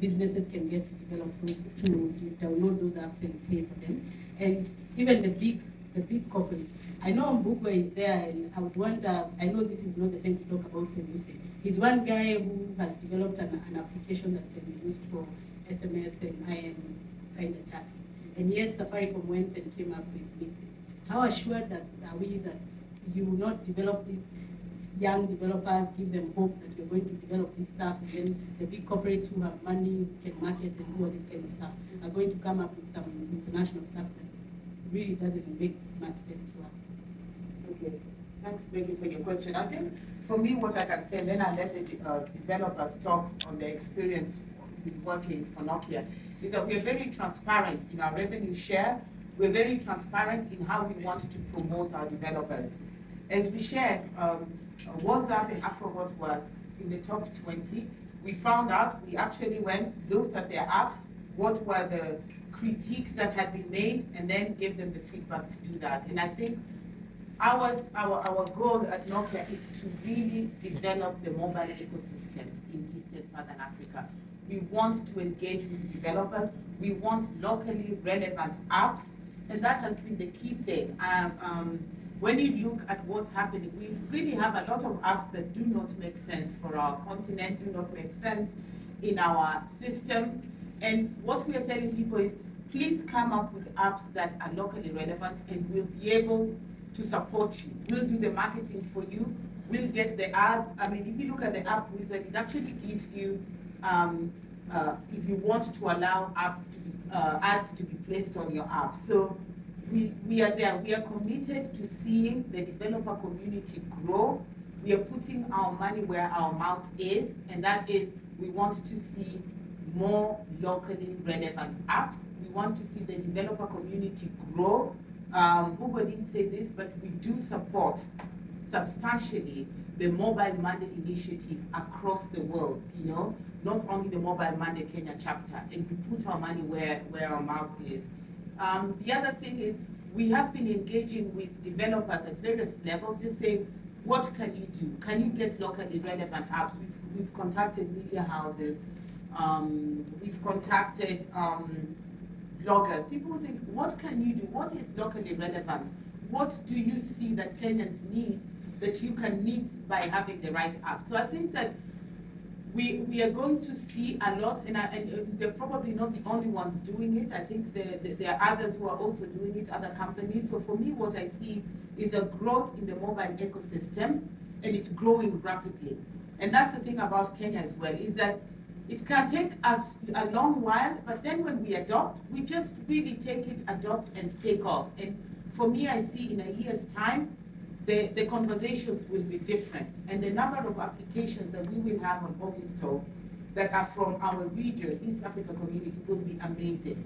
businesses can get to develop those, to download those apps and pay for them. And even the big corporates. I know Mbugwe is there, and I would wonder, I know this is not the time to talk about Seduce. He's one guy who has developed an application that can be used for SMS and IM kind of chatting. And yet Safaricom went and came up with Mixit. How assured are we that you will not develop these young developers, give them hope that you're going to develop this stuff, and then the big corporates who have money, can market and do all this kind of stuff, are going to come up with some international stuff that really doesn't make much sense to us. Okay, thanks, Becky, for your question. I think for me, what I can say, and then I'll let the developers talk on their experience with working for Nokia, is that we're very transparent in our revenue share. We're very transparent in how we want to promote our developers. As we shared, WhatsApp and AfroWhat were in the top 20. We found out, we actually went, looked at their apps, what were the critiques that had been made, and then gave them the feedback to do that. And I think our goal at Nokia is to really develop the mobile ecosystem in East and Southern Africa. We want to engage with developers. We want locally relevant apps, and that has been the key thing. When you look at what's happening, we really have a lot of apps that do not make sense for our continent, do not make sense in our system. And what we are telling people is, please come up with apps that are locally relevant, and we'll be able to support you. We'll do the marketing for you. We'll get the ads. I mean, if you look at the app wizard, it actually gives you, if you want to allow ads to be placed on your app. So we are there. We are committed to seeing the developer community grow. We are putting our money where our mouth is, and that is, we want to see more locally relevant apps. We want to see the developer community grow. Uber didn't say this, but we do support substantially the Mobile Money initiative across the world, you know, not only the Mobile Money Kenya chapter, and we put our money where our mouth is. The other thing is, we have been engaging with developers at various levels, just saying, what can you do? Can you get locally relevant apps? We've contacted media houses, we've contacted bloggers. People think, what can you do? What is locally relevant? What do you see that Kenyans need that you can meet by having the right app? So I think that we are going to see a lot, and they're probably not the only ones doing it. I think there are others who are also doing it, other companies. So for me, what I see is a growth in the mobile ecosystem, and it's growing rapidly. And that's the thing about Kenya as well, is that it can take us a long while, but then when we adopt, we just really take it, adopt, and take off. And for me, I see in a year's time, the conversations will be different, and the number of applications that we will have on OviStore that are from our region, East Africa community, will be amazing.